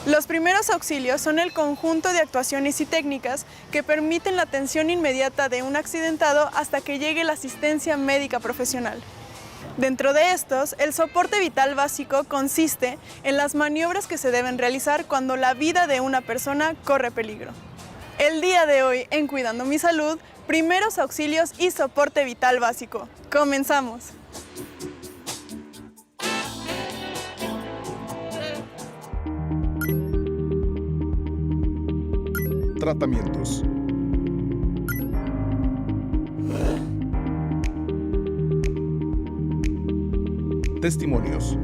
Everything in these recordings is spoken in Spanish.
Los primeros auxilios son el conjunto de actuaciones y técnicas que permiten la atención inmediata de un accidentado hasta que llegue la asistencia médica profesional. Dentro de estos, el soporte vital básico consiste en las maniobras que se deben realizar cuando la vida de una persona corre peligro. El día de hoy, en Cuidando mi Salud, primeros auxilios y soporte vital básico. ¡Comenzamos! Tratamientos. Testimonios.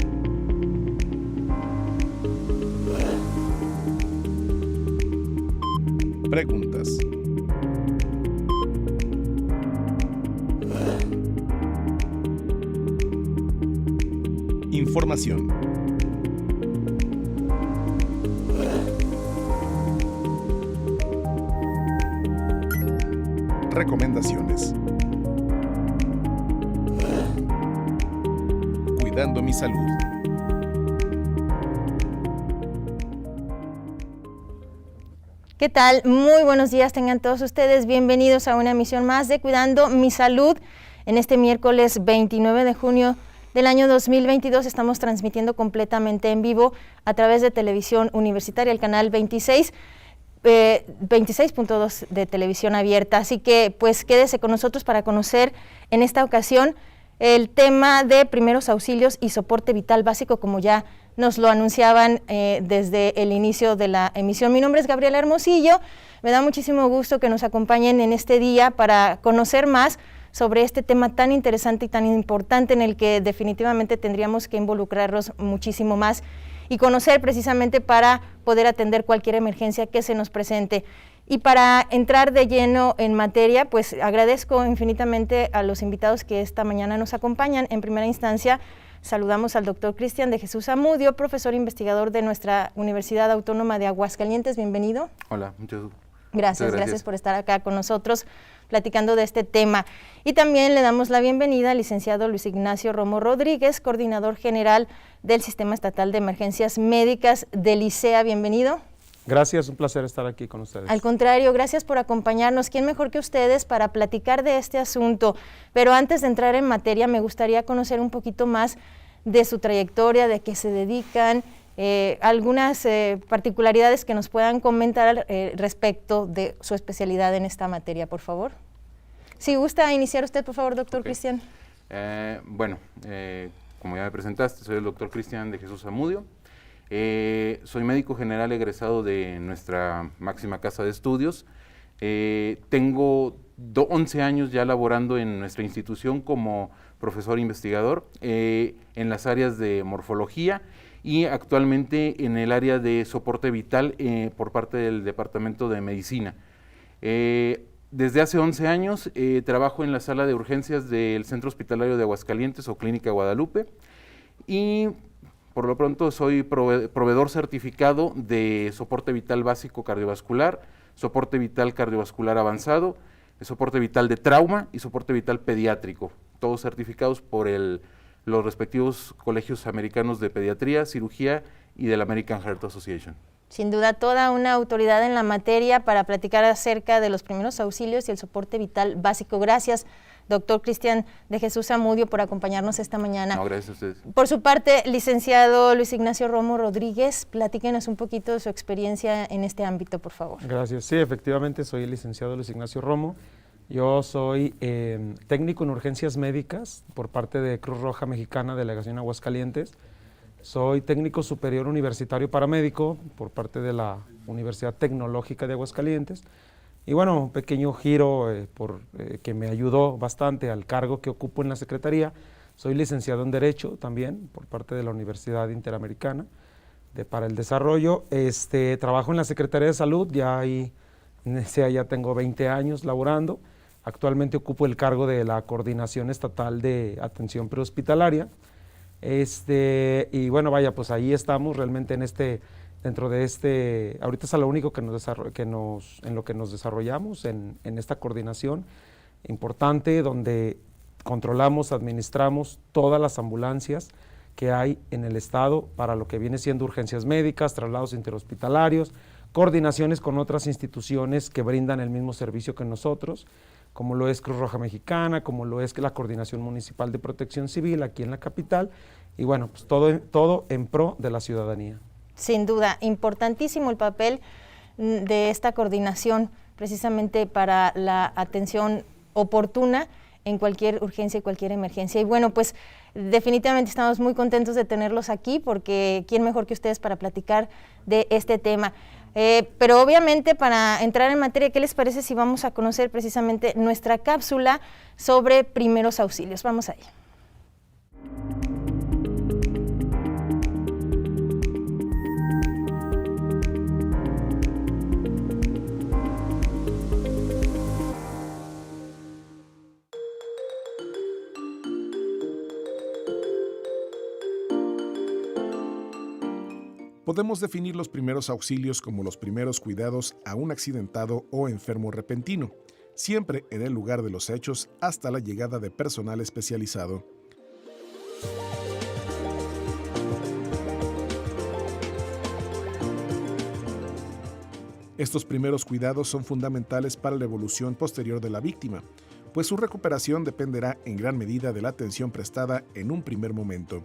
Preguntas. Información. Recomendaciones. Cuidando mi salud. ¿Qué tal? Muy buenos días tengan todos ustedes. Bienvenidos a una emisión más de Cuidando mi Salud. En este miércoles 29 de junio del año 2022 estamos transmitiendo completamente en vivo a través de Televisión Universitaria, el canal 26. 26.2 de televisión abierta, así que pues quédese con nosotros para conocer en esta ocasión el tema de primeros auxilios y soporte vital básico, como ya nos lo anunciaban desde el inicio de la emisión. Mi nombre es Gabriela Hermosillo, me da muchísimo gusto que nos acompañen en este día para conocer más sobre este tema tan interesante y tan importante en el que definitivamente tendríamos que involucrarnos muchísimo más y conocer precisamente para poder atender cualquier emergencia que se nos presente. Y para entrar de lleno en materia, pues agradezco infinitamente a los invitados que esta mañana nos acompañan. En primera instancia, saludamos al doctor Cristian de Jesús Amudio, profesor investigador de nuestra Universidad Autónoma de Aguascalientes. Bienvenido. Hola, Gracias por estar acá con nosotros platicando de este tema. Y también le damos la bienvenida al licenciado Luis Ignacio Romo Rodríguez, coordinador general del Sistema Estatal de Emergencias Médicas del ICEA. Bienvenido. Gracias, un placer estar aquí con ustedes. Al contrario, gracias por acompañarnos. ¿Quién mejor que ustedes para platicar de este asunto? Pero antes de entrar en materia, me gustaría conocer un poquito más de su trayectoria, de qué se dedican, algunas particularidades que nos puedan comentar respecto de su especialidad en esta materia, por favor. Si gusta iniciar usted, por favor, doctor Cristian. Como ya me presentaste, soy el doctor Cristian de Jesús Amudio. Soy médico general egresado de nuestra máxima casa de estudios. Tengo 11 años ya laborando en nuestra institución como profesor investigador en las áreas de morfología y actualmente en el área de soporte vital por parte del Departamento de Medicina. Desde hace 11 años trabajo en la sala de urgencias del Centro Hospitalario de Aguascalientes o Clínica Guadalupe y por lo pronto soy proveedor certificado de soporte vital básico cardiovascular, soporte vital cardiovascular avanzado, soporte vital de trauma y soporte vital pediátrico, todos certificados por los respectivos colegios americanos de pediatría, cirugía y de la American Heart Association. Sin duda, toda una autoridad en la materia para platicar acerca de los primeros auxilios y el soporte vital básico. Gracias, doctor Cristian de Jesús Amudio, por acompañarnos esta mañana. No, gracias a ustedes. Por su parte, licenciado Luis Ignacio Romo Rodríguez, platíquenos un poquito de su experiencia en este ámbito, por favor. Gracias. Sí, efectivamente, soy el licenciado Luis Ignacio Romo. Yo soy técnico en urgencias médicas por parte de Cruz Roja Mexicana, Delegación Aguascalientes. Soy técnico superior universitario paramédico por parte de la Universidad Tecnológica de Aguascalientes. Y bueno, un pequeño giro que me ayudó bastante al cargo que ocupo en la Secretaría. Soy licenciado en Derecho también por parte de la Universidad Interamericana para el Desarrollo. Trabajo en la Secretaría de Salud, ya tengo 20 años laborando. Actualmente ocupo el cargo de la Coordinación Estatal de Atención Prehospitalaria. Y bueno, vaya, pues ahí estamos realmente dentro de ahorita es lo único en lo que nos desarrollamos, en esta coordinación importante donde controlamos, administramos todas las ambulancias que hay en el estado para lo que viene siendo urgencias médicas, traslados interhospitalarios, coordinaciones con otras instituciones que brindan el mismo servicio que nosotros, como lo es Cruz Roja Mexicana, como lo es la Coordinación Municipal de Protección Civil aquí en la capital, y bueno, pues todo en pro de la ciudadanía. Sin duda, importantísimo el papel de esta coordinación precisamente para la atención oportuna en cualquier urgencia y cualquier emergencia. Y bueno, pues definitivamente estamos muy contentos de tenerlos aquí porque quién mejor que ustedes para platicar de este tema. Pero obviamente para entrar en materia, ¿qué les parece si vamos a conocer precisamente nuestra cápsula sobre primeros auxilios? Vamos ahí. Podemos definir los primeros auxilios como los primeros cuidados a un accidentado o enfermo repentino, siempre en el lugar de los hechos hasta la llegada de personal especializado. Estos primeros cuidados son fundamentales para la evolución posterior de la víctima, pues su recuperación dependerá en gran medida de la atención prestada en un primer momento.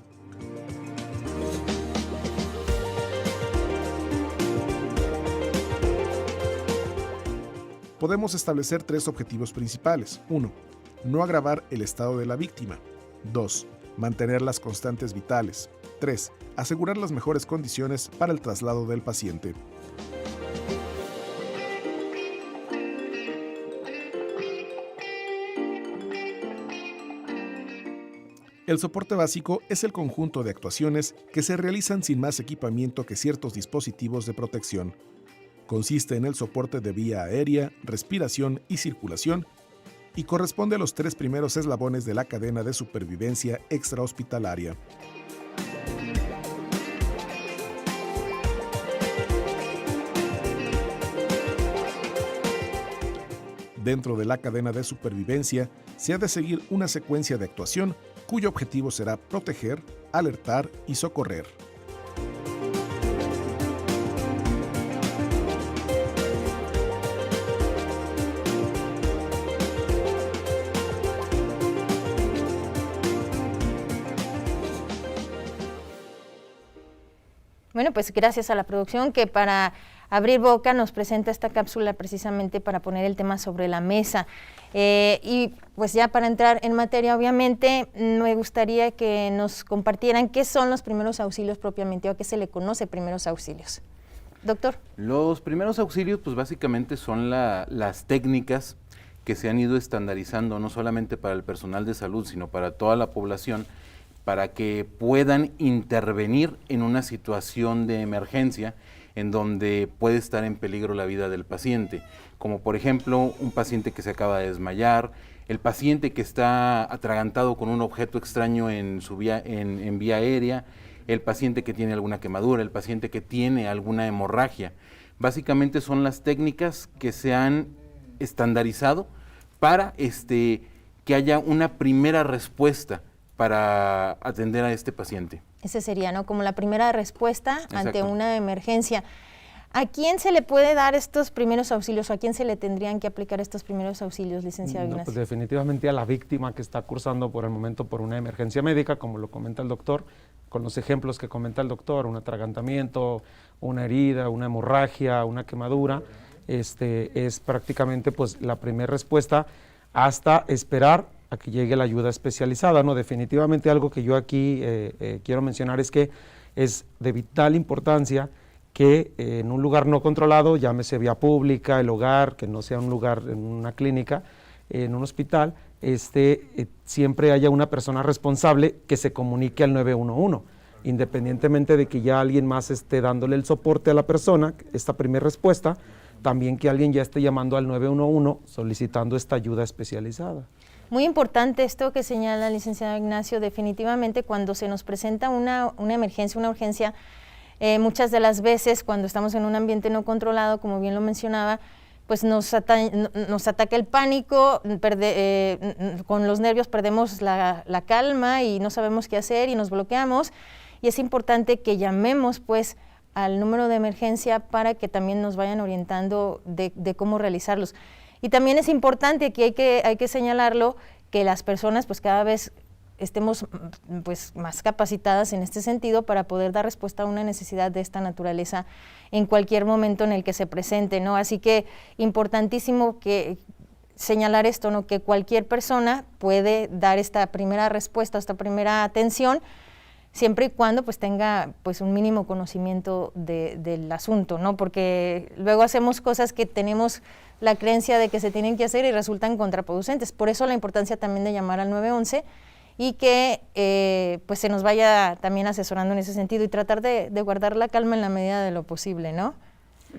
Podemos establecer 3 objetivos principales. 1. No agravar el estado de la víctima. 2. Mantener las constantes vitales. 3. Asegurar las mejores condiciones para el traslado del paciente. El soporte básico es el conjunto de actuaciones que se realizan sin más equipamiento que ciertos dispositivos de protección. Consiste en el soporte de vía aérea, respiración y circulación, y corresponde a los 3 primeros eslabones de la cadena de supervivencia extrahospitalaria. Dentro de la cadena de supervivencia se ha de seguir una secuencia de actuación cuyo objetivo será proteger, alertar y socorrer. Bueno, pues gracias a la producción que para abrir boca nos presenta esta cápsula precisamente para poner el tema sobre la mesa. Y pues ya para entrar en materia, obviamente, me gustaría que nos compartieran qué son los primeros auxilios propiamente o a qué se le conoce primeros auxilios. Doctor. Los primeros auxilios pues básicamente son las técnicas que se han ido estandarizando no solamente para el personal de salud, sino para toda la población, para que puedan intervenir en una situación de emergencia en donde puede estar en peligro la vida del paciente, como por ejemplo un paciente que se acaba de desmayar, el paciente que está atragantado con un objeto extraño en vía aérea, el paciente que tiene alguna quemadura, el paciente que tiene alguna hemorragia. Básicamente son las técnicas que se han estandarizado para que haya una primera respuesta para atender a este paciente. Ese sería, ¿no? Como la primera respuesta ante una emergencia. ¿A quién se le puede dar estos primeros auxilios o a quién se le tendrían que aplicar estos primeros auxilios, licenciado Ignacio? Pues definitivamente a la víctima que está cursando por el momento por una emergencia médica, como lo comenta el doctor, con los ejemplos que comenta el doctor, un atragantamiento, una herida, una hemorragia, una quemadura, es prácticamente pues la primera respuesta hasta esperar a que llegue la ayuda especializada, ¿no? Definitivamente algo que yo aquí quiero mencionar es que es de vital importancia que en un lugar no controlado, llámese vía pública, el hogar, que no sea un lugar en una clínica, en un hospital, siempre haya una persona responsable que se comunique al 911, independientemente de que ya alguien más esté dándole el soporte a la persona, esta primera respuesta, también que alguien ya esté llamando al 911 solicitando esta ayuda especializada. Muy importante esto que señala el licenciado Ignacio, definitivamente cuando se nos presenta una emergencia, una urgencia, muchas de las veces cuando estamos en un ambiente no controlado, como bien lo mencionaba, pues nos ataca el pánico, con los nervios perdemos la calma y no sabemos qué hacer y nos bloqueamos, y es importante que llamemos pues al número de emergencia para que también nos vayan orientando de cómo realizarlos. Y también es importante que hay que señalarlo, que las personas pues cada vez estemos pues más capacitadas en este sentido para poder dar respuesta a una necesidad de esta naturaleza en cualquier momento en el que se presente, ¿no? Así que importantísimo que señalar esto, ¿no? Que cualquier persona puede dar esta primera respuesta, esta primera atención, siempre y cuando pues tenga pues un mínimo conocimiento del asunto, ¿no? Porque luego hacemos cosas que tenemos la creencia de que se tienen que hacer y resultan contraproducentes. Por eso la importancia también de llamar al 911 y que pues se nos vaya también asesorando en ese sentido y tratar de guardar la calma en la medida de lo posible, ¿no?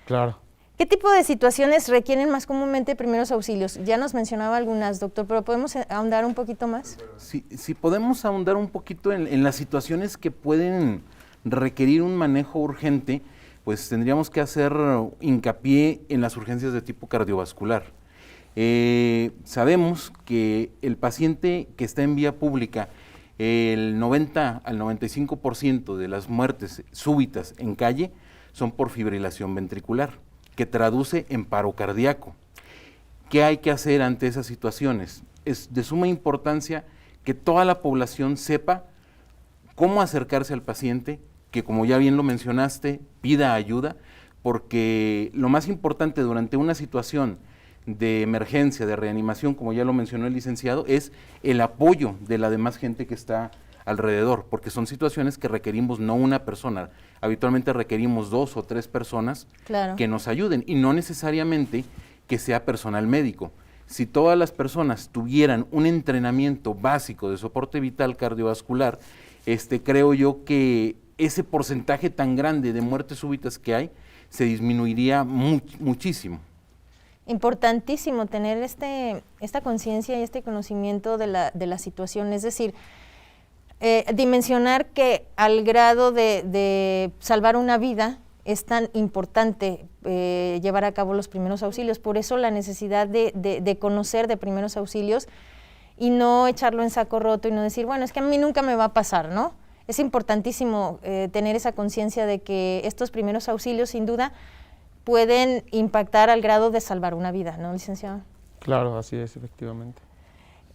Claro. ¿Qué tipo de situaciones requieren más comúnmente primeros auxilios? Ya nos mencionaba algunas, doctor, pero ¿podemos ahondar un poquito más? Sí, podemos ahondar un poquito en las situaciones que pueden requerir un manejo urgente, pues tendríamos que hacer hincapié en las urgencias de tipo cardiovascular. Sabemos que el paciente que está en vía pública, el 90 al 95% de las muertes súbitas en calle son por fibrilación ventricular, que traduce en paro cardíaco. ¿Qué hay que hacer ante esas situaciones? Es de suma importancia que toda la población sepa cómo acercarse al paciente, que como ya bien lo mencionaste, pida ayuda, porque lo más importante durante una situación de emergencia, de reanimación, como ya lo mencionó el licenciado, es el apoyo de la demás gente que está alrededor, porque son situaciones que requerimos no una persona, habitualmente requerimos 2 o 3 personas que nos ayuden, y no necesariamente que sea personal médico. Si todas las personas tuvieran un entrenamiento básico de soporte vital cardiovascular, creo yo que ese porcentaje tan grande de muertes súbitas que hay se disminuiría muchísimo. Importantísimo tener esta conciencia y este conocimiento de la situación, es decir, dimensionar que al grado de salvar una vida es tan importante llevar a cabo los primeros auxilios. Por eso la necesidad de conocer de primeros auxilios y no echarlo en saco roto y no decir, bueno, es que a mí nunca me va a pasar, ¿no? Es importantísimo tener esa conciencia de que estos primeros auxilios, sin duda, pueden impactar al grado de salvar una vida, ¿no, licenciado? Claro, así es, efectivamente.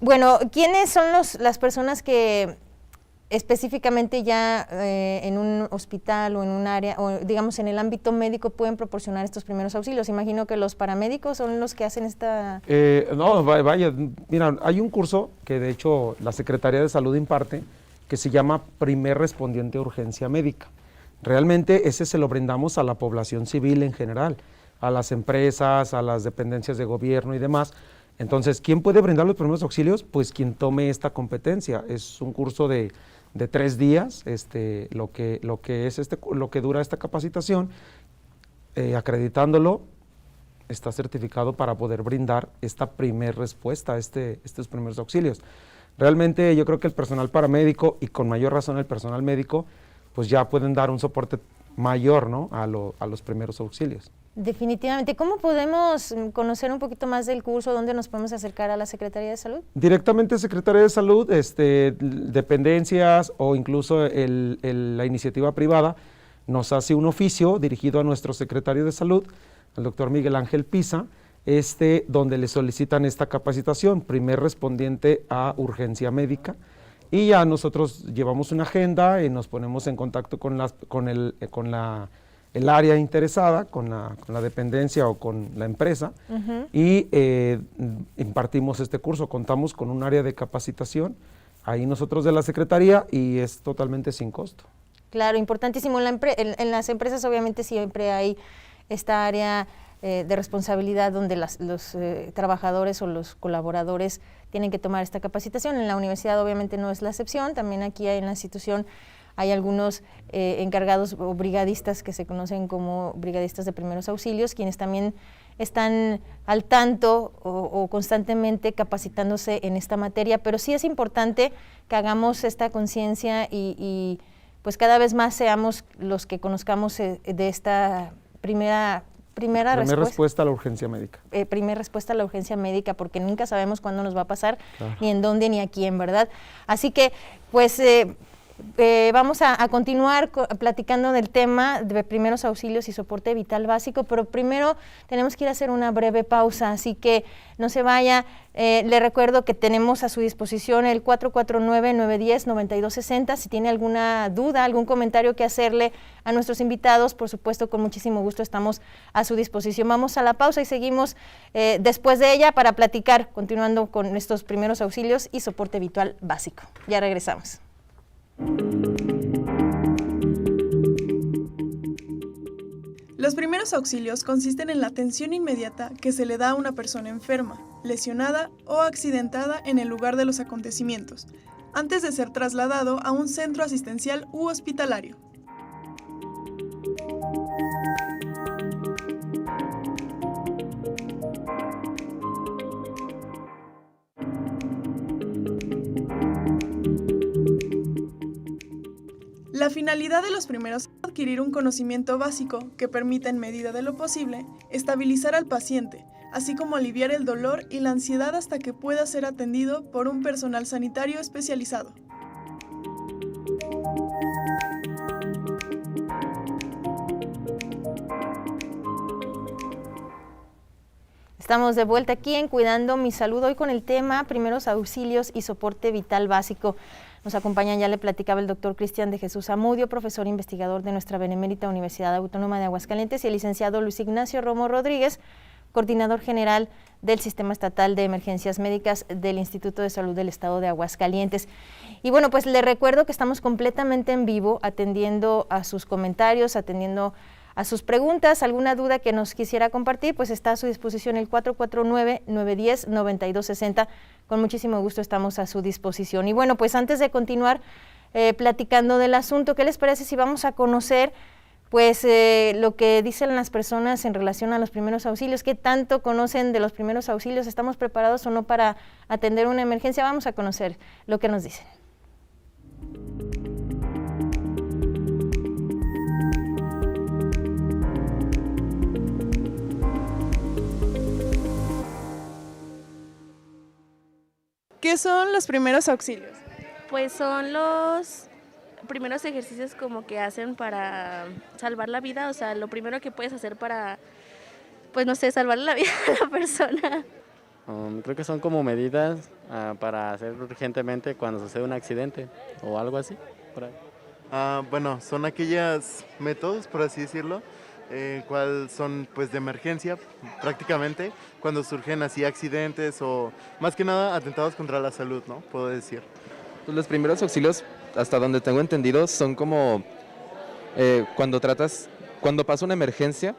Bueno, ¿quiénes son las personas que específicamente ya en un hospital o en un área, o digamos en el ámbito médico, pueden proporcionar estos primeros auxilios? Imagino que los paramédicos son los que hacen esta... No, vaya, mira, hay un curso que de hecho la Secretaría de Salud imparte, que se llama Primer Respondiente a Urgencia Médica. Realmente ese se lo brindamos a la población civil en general, a las empresas, a las dependencias de gobierno y demás. Entonces, ¿quién puede brindar los primeros auxilios? Pues quien tome esta competencia. Es un curso de 3 días, lo que dura esta capacitación, acreditándolo, está certificado para poder brindar esta primer respuesta a estos primeros auxilios. Realmente yo creo que el personal paramédico, y con mayor razón el personal médico, pues ya pueden dar un soporte mayor, ¿no?, a los primeros auxilios. Definitivamente. ¿Cómo podemos conocer un poquito más del curso? ¿Dónde nos podemos acercar a la Secretaría de Salud? Directamente a Secretaría de Salud, dependencias o incluso la iniciativa privada nos hace un oficio dirigido a nuestro secretario de Salud, el doctor Miguel Ángel Pisa, donde le solicitan esta capacitación, primer respondiente a urgencia médica, y ya nosotros llevamos una agenda y nos ponemos en contacto con el área interesada, con la dependencia o con la empresa, y impartimos este curso. Contamos con un área de capacitación, ahí nosotros de la Secretaría, y es totalmente sin costo. Claro, importantísimo. En las empresas obviamente siempre hay esta área de responsabilidad donde los trabajadores o los colaboradores tienen que tomar esta capacitación. En la universidad obviamente no es la excepción, también aquí en la institución hay algunos encargados o brigadistas que se conocen como brigadistas de primeros auxilios, quienes también están al tanto o constantemente capacitándose en esta materia, pero sí es importante que hagamos esta conciencia y pues cada vez más seamos los que conozcamos de esta primera primera respuesta a la urgencia médica. Primera respuesta a la urgencia médica, porque nunca sabemos cuándo nos va a pasar, Claro. ni en dónde, ni a quién, ¿verdad? Así que, pues, vamos a continuar platicando del tema de primeros auxilios y soporte vital básico, pero primero tenemos que ir a hacer una breve pausa, así que no se vaya. Le recuerdo que tenemos a su disposición el 449-910-9260. Si tiene alguna duda, algún comentario que hacerle a nuestros invitados, por supuesto, con muchísimo gusto estamos a su disposición. Vamos a la pausa y seguimos después de ella para platicar, continuando con estos primeros auxilios y soporte vital básico. Ya regresamos. Los primeros auxilios consisten en la atención inmediata que se le da a una persona enferma, lesionada o accidentada en el lugar de los acontecimientos, antes de ser trasladado a un centro asistencial u hospitalario. La finalidad de los primeros es adquirir un conocimiento básico que permita, en medida de lo posible, estabilizar al paciente, así como aliviar el dolor y la ansiedad hasta que pueda ser atendido por un personal sanitario especializado. Estamos de vuelta aquí en Cuidando mi Salud, hoy con el tema primeros auxilios y soporte vital básico. Nos acompañan, ya le platicaba, el doctor Cristian de Jesús Amudio, profesor investigador de nuestra benemérita Universidad Autónoma de Aguascalientes, y el licenciado Luis Ignacio Romo Rodríguez, coordinador general del Sistema Estatal de Emergencias Médicas del Instituto de Salud del Estado de Aguascalientes. Y bueno, pues le recuerdo que estamos completamente en vivo, atendiendo a sus comentarios, atendiendo a sus preguntas. Alguna duda que nos quisiera compartir, pues está a su disposición el 449-910-9260. Con muchísimo gusto estamos a su disposición. Y bueno, pues antes de continuar platicando del asunto, ¿qué les parece si vamos a conocer pues lo que dicen las personas en relación a los primeros auxilios? ¿Qué tanto conocen de los primeros auxilios? ¿Estamos preparados o no para atender una emergencia? Vamos a conocer lo que nos dicen. ¿Qué son los primeros auxilios? Pues son los primeros ejercicios como que hacen para salvar la vida, o sea, lo primero que puedes hacer para, pues no sé, salvar la vida de la persona. Creo que son como medidas para hacer urgentemente cuando sucede un accidente o algo así. Por ahí. Bueno, son aquellos métodos, por así decirlo, cual son pues de emergencia prácticamente cuando surgen así accidentes o más que nada atentados contra la salud, ¿no? Puedo decir. Pues los primeros auxilios, hasta donde tengo entendido, son como cuando pasa una emergencia,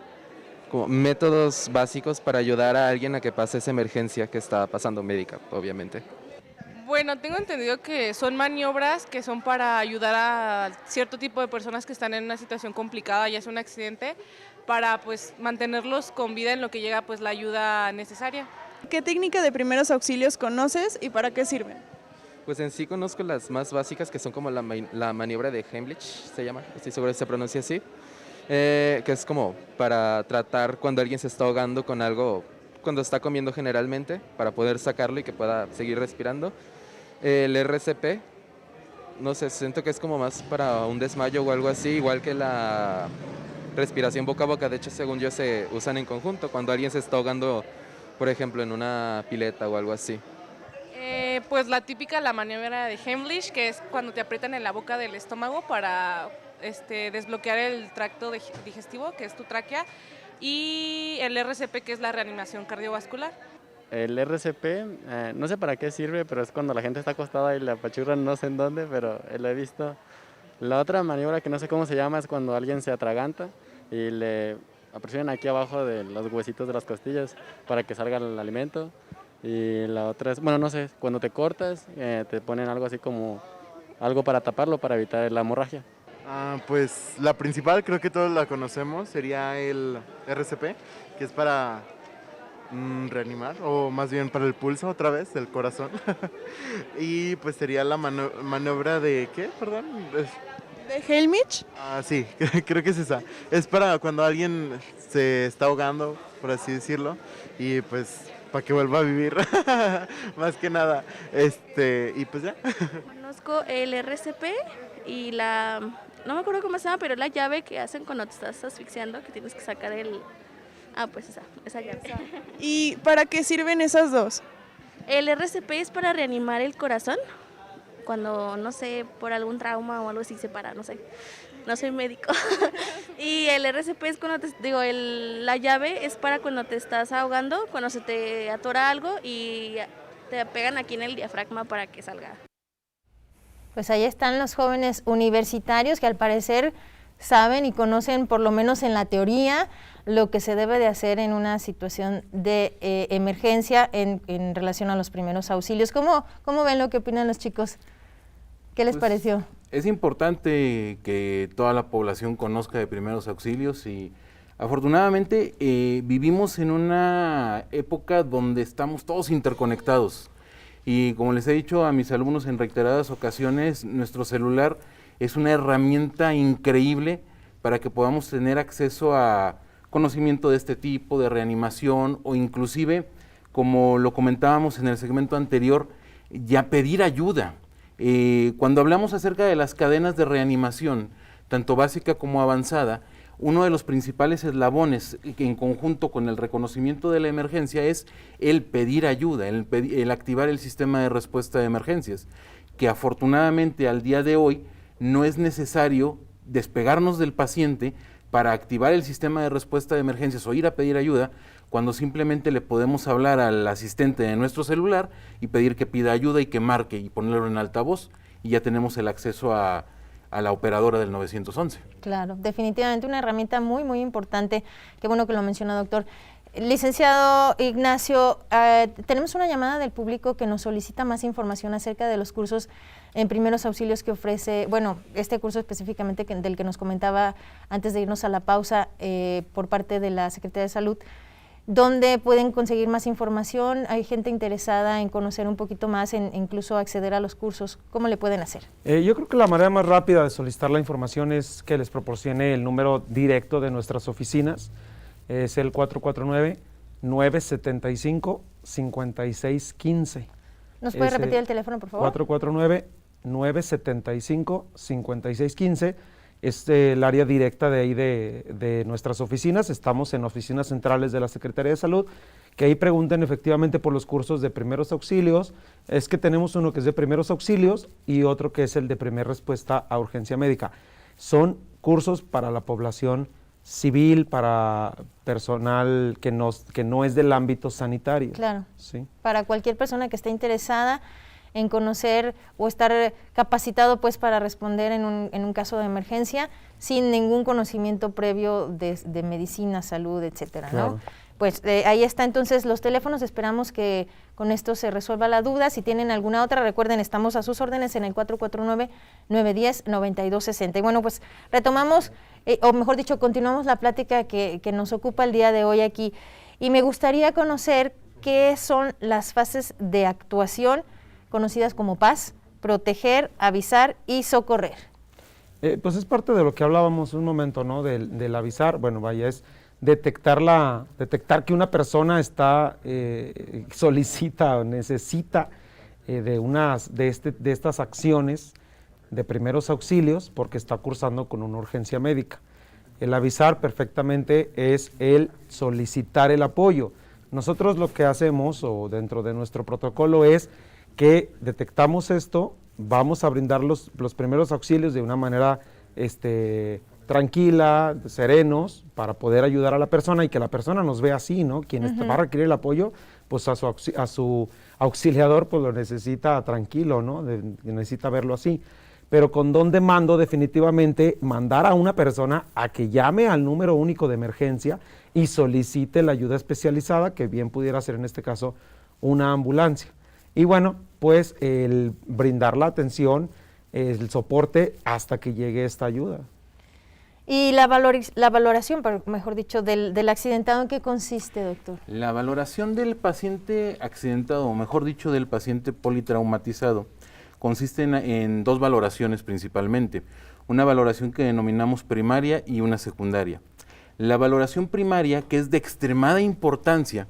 como métodos básicos para ayudar a alguien a que pase esa emergencia que está pasando, médica, obviamente. Bueno, tengo entendido que son maniobras que son para ayudar a cierto tipo de personas que están en una situación complicada, ya sea un accidente, para pues mantenerlos con vida en lo que llega pues la ayuda necesaria. ¿Qué técnica de primeros auxilios conoces y para qué sirven? Pues en sí conozco las más básicas, que son como la maniobra de Heimlich, se llama, estoy seguro que se pronuncia así, que es como para tratar cuando alguien se está ahogando con algo, cuando está comiendo generalmente, para poder sacarlo y que pueda seguir respirando. El RCP, no sé, siento que es como más para un desmayo o algo así, igual que la respiración boca a boca. De hecho, según yo, se usan en conjunto cuando alguien se está ahogando, por ejemplo, en una pileta o algo así. Pues la típica, la maniobra de Heimlich, que es cuando te aprietan en la boca del estómago para desbloquear el tracto digestivo, que es tu tráquea, y el RCP, que es la reanimación cardiovascular. El RCP, no sé para qué sirve, pero es cuando la gente está acostada y le apachurran no sé en dónde, pero lo he visto. La otra maniobra que no sé cómo se llama es cuando alguien se atraganta y le presionan aquí abajo de los huesitos de las costillas para que salga el alimento. Y la otra es, bueno, no sé, cuando te cortas te ponen algo así como algo para taparlo, para evitar la hemorragia. Pues la principal, creo que todos la conocemos, sería el RCP, que es para reanimar, o más bien para el pulso otra vez del corazón. Y pues sería la maniobra de, ¿qué? Perdón. ¿De Helmich? Ah, sí, creo que es esa. Es para cuando alguien se está ahogando, por así decirlo, y pues para que vuelva a vivir, más que nada. Y pues ya. Conozco el RCP y no me acuerdo cómo se llama, pero la llave que hacen cuando te estás asfixiando, que tienes que sacar pues esa llave. ¿Y para qué sirven esas dos? El RCP es para reanimar el corazón, cuando, no sé, por algún trauma o algo así se para, no sé. No soy médico. Y el RCP es cuando la llave es para cuando te estás ahogando, cuando se te atora algo y te pegan aquí en el diafragma para que salga. Pues ahí están los jóvenes universitarios que al parecer saben y conocen, por lo menos en la teoría, lo que se debe de hacer en una situación de emergencia en relación a los primeros auxilios. ¿Cómo ven lo que opinan los chicos? ¿Qué les pareció? Es importante que toda la población conozca de primeros auxilios y afortunadamente vivimos en una época donde estamos todos interconectados y como les he dicho a mis alumnos en reiteradas ocasiones, nuestro celular es una herramienta increíble para que podamos tener acceso a conocimiento de este tipo, de reanimación o inclusive, como lo comentábamos en el segmento anterior, ya pedir ayuda. Cuando hablamos acerca de las cadenas de reanimación, tanto básica como avanzada, uno de los principales eslabones en conjunto con el reconocimiento de la emergencia es el pedir ayuda, el activar el sistema de respuesta de emergencias, que afortunadamente al día de hoy no es necesario despegarnos del paciente para activar el sistema de respuesta de emergencias o ir a pedir ayuda, cuando simplemente le podemos hablar al asistente de nuestro celular y pedir que pida ayuda y que marque y ponerlo en altavoz y ya tenemos el acceso a la operadora del 911. Claro, definitivamente una herramienta muy, muy importante. Qué bueno que lo menciona, doctor. Licenciado Ignacio, tenemos una llamada del público que nos solicita más información acerca de los cursos en primeros auxilios que ofrece, este curso específicamente del que nos comentaba antes de irnos a la pausa por parte de la Secretaría de Salud. ¿Dónde pueden conseguir más información? ¿Hay gente interesada en conocer un poquito más, en incluso acceder a los cursos? ¿Cómo le pueden hacer? Yo creo que la manera más rápida de solicitar la información es que les proporcione el número directo de nuestras oficinas. Es el 449-975-5615. ¿Nos puede repetir el teléfono, por favor? 449-975-5615. Es el área directa de ahí de nuestras oficinas. Estamos en oficinas centrales de la Secretaría de Salud, que ahí pregunten efectivamente por los cursos de primeros auxilios. Es que tenemos uno que es de primeros auxilios y otro que es el de primera respuesta a urgencia médica. Son cursos para la población civil, para personal que no es del ámbito sanitario. Claro, ¿sí? Para cualquier persona que esté interesada en conocer o estar capacitado pues para responder en un caso de emergencia sin ningún conocimiento previo de medicina, salud, etcétera, claro. ¿no? Pues ahí está entonces los teléfonos, esperamos que con esto se resuelva la duda. Si tienen alguna otra, recuerden, estamos a sus órdenes en el 449-910-9260. Y bueno, pues retomamos, o mejor dicho, continuamos la plática que nos ocupa el día de hoy aquí. Y me gustaría conocer qué son las fases de actuación conocidas como PAS, proteger, avisar y socorrer. Pues es parte de lo que hablábamos un momento, ¿no? Del avisar, es detectar que una persona solicita o necesita de estas acciones de primeros auxilios porque está cursando con una urgencia médica. El avisar perfectamente es el solicitar el apoyo. Nosotros lo que hacemos, o dentro de nuestro protocolo, es que detectamos esto, vamos a brindar los primeros auxilios de una manera tranquila, serenos, para poder ayudar a la persona y que la persona nos vea así, ¿no? Quien va a requerir el apoyo, pues a su auxiliador pues lo necesita tranquilo, ¿no? Necesita verlo así. Pero con don de mando, definitivamente, mandar a una persona a que llame al número único de emergencia y solicite la ayuda especializada, que bien pudiera ser en este caso una ambulancia. Y bueno, pues el brindar la atención, el soporte hasta que llegue esta ayuda. ¿Y la valoración, mejor dicho, del accidentado, en qué consiste, doctor? La valoración del paciente accidentado, o mejor dicho, del paciente politraumatizado, consiste en dos valoraciones principalmente. una valoración que denominamos primaria y una secundaria. La valoración primaria, que es de extremada importancia,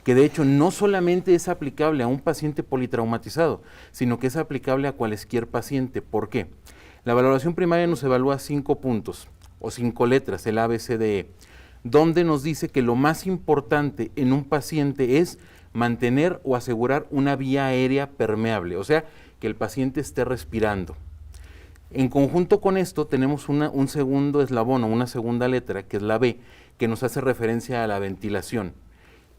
que de hecho no solamente es aplicable a un paciente politraumatizado, sino que es aplicable a cualquier paciente. ¿Por qué? La valoración primaria nos evalúa 5 puntos o 5 letras, el A, B, C, D, E, donde nos dice que lo más importante en un paciente es mantener o asegurar una vía aérea permeable, o sea, que el paciente esté respirando. En conjunto con esto tenemos un segundo eslabón o una segunda letra, que es la B, que nos hace referencia a la ventilación,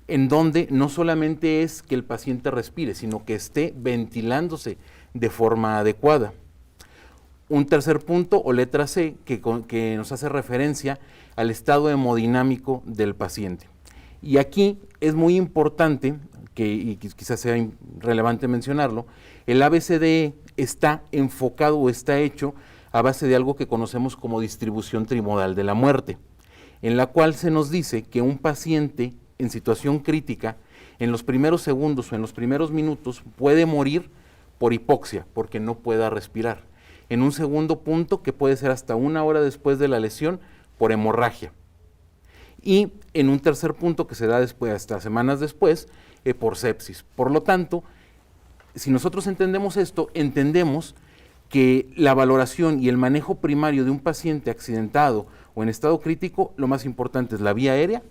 en donde no solamente es que el paciente respire, sino que esté ventilándose de forma adecuada. Un tercer punto o letra C que nos hace referencia al estado hemodinámico del paciente. Y aquí es muy importante, y quizás sea relevante mencionarlo, el ABCDE está enfocado o está hecho a base de algo que conocemos como distribución trimodal de la muerte, en la cual se nos dice que un paciente en situación crítica, en los primeros segundos o en los primeros minutos, puede morir por hipoxia, porque no pueda respirar. En un segundo punto, que puede ser hasta 1 hora después de la lesión, por hemorragia. Y en un tercer punto, que se da después, hasta semanas después, por sepsis. Por lo tanto, si nosotros entendemos esto, entendemos que la valoración y el manejo primario de un paciente accidentado o en estado crítico, lo más importante es la vía aérea,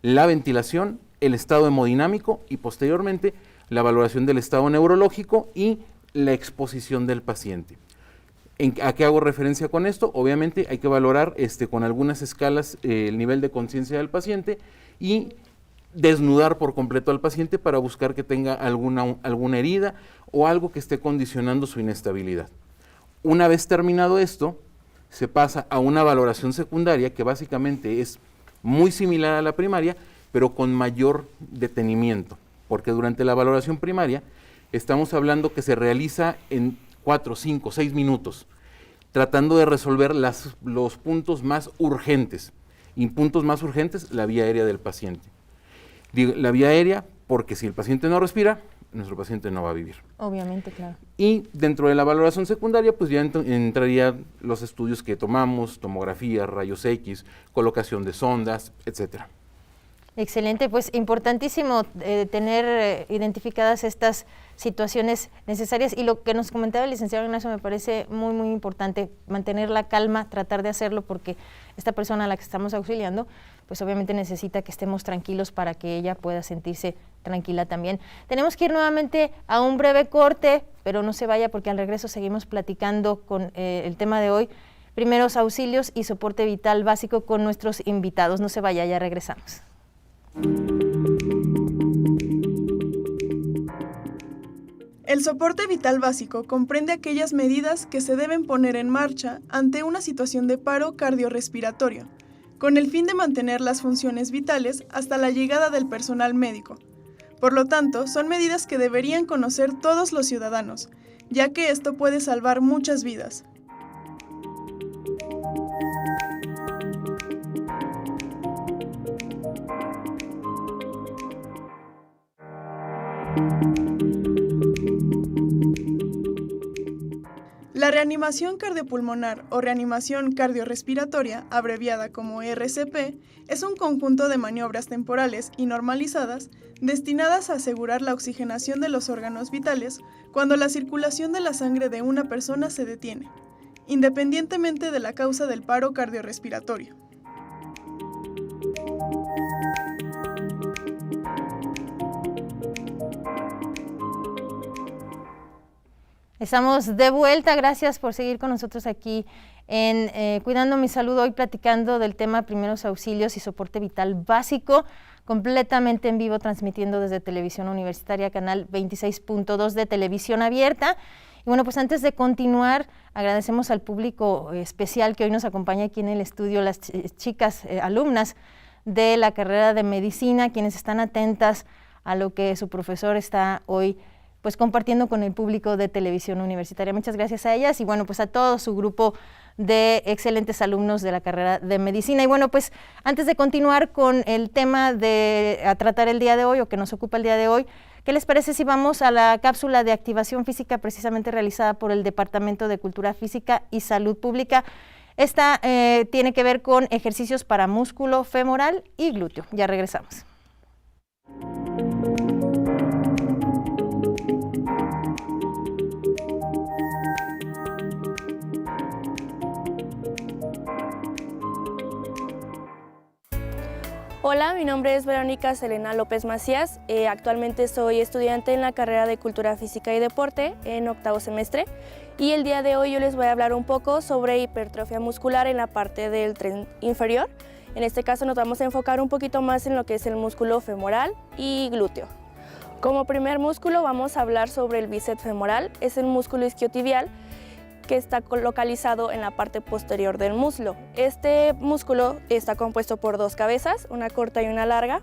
la ventilación, el estado hemodinámico y posteriormente la valoración del estado neurológico y la exposición del paciente. ¿A qué hago referencia con esto? Obviamente hay que valorar con algunas escalas el nivel de conciencia del paciente y desnudar por completo al paciente para buscar que tenga alguna herida o algo que esté condicionando su inestabilidad. Una vez terminado esto, se pasa a una valoración secundaria que básicamente es muy similar a la primaria, pero con mayor detenimiento, porque durante la valoración primaria estamos hablando que se realiza en 4, 5, 6 minutos, tratando de resolver los puntos más urgentes, y puntos más urgentes, la vía aérea del paciente. Digo, la vía aérea, porque si el paciente no respira, nuestro paciente no va a vivir. Obviamente, claro. Y dentro de la valoración secundaria, pues ya entrarían los estudios que tomamos, tomografía, rayos X, colocación de sondas, etcétera. Excelente, pues importantísimo tener identificadas estas situaciones necesarias, y lo que nos comentaba el licenciado Ignacio me parece muy, muy importante, mantener la calma, tratar de hacerlo, porque esta persona a la que estamos auxiliando, pues obviamente necesita que estemos tranquilos para que ella pueda sentirse tranquila también. Tenemos que ir nuevamente a un breve corte, pero no se vaya porque al regreso seguimos platicando con el tema de hoy, primeros auxilios y soporte vital básico con nuestros invitados. No se vaya, ya regresamos. El soporte vital básico comprende aquellas medidas que se deben poner en marcha ante una situación de paro cardiorrespiratorio, con el fin de mantener las funciones vitales hasta la llegada del personal médico. Por lo tanto, son medidas que deberían conocer todos los ciudadanos, ya que esto puede salvar muchas vidas. La reanimación cardiopulmonar o reanimación cardiorrespiratoria, abreviada como RCP, es un conjunto de maniobras temporales y normalizadas destinadas a asegurar la oxigenación de los órganos vitales cuando la circulación de la sangre de una persona se detiene, independientemente de la causa del paro cardiorrespiratorio. Estamos de vuelta, gracias por seguir con nosotros aquí en Cuidando mi Salud, hoy platicando del tema primeros auxilios y soporte vital básico, completamente en vivo, transmitiendo desde Televisión Universitaria, canal 26.2 de Televisión Abierta. Y bueno, pues antes de continuar, agradecemos al público especial que hoy nos acompaña aquí en el estudio, las chicas alumnas de la carrera de medicina, quienes están atentas a lo que su profesor está hoy pues compartiendo con el público de Televisión Universitaria. Muchas gracias a ellas y bueno, pues a todo su grupo de excelentes alumnos de la carrera de medicina. Y bueno, pues antes de continuar con el tema a tratar el día de hoy o que nos ocupa el día de hoy, ¿Qué les parece si vamos a la cápsula de activación física precisamente realizada por el Departamento de Cultura Física y Salud Pública? Esta tiene que ver con ejercicios para músculo femoral y glúteo. Ya regresamos. Hola, mi nombre es Verónica Selena López Macías. Actualmente soy estudiante en la carrera de Cultura Física y Deporte en 8º semestre y el día de hoy yo les voy a hablar un poco sobre hipertrofia muscular en la parte del tren inferior. En este caso nos vamos a enfocar un poquito más en lo que es el músculo femoral y glúteo. Como primer músculo vamos a hablar sobre el bíceps femoral. Es el músculo isquiotibial que está localizado en la parte posterior del muslo. Este músculo está compuesto por dos cabezas, una corta y una larga.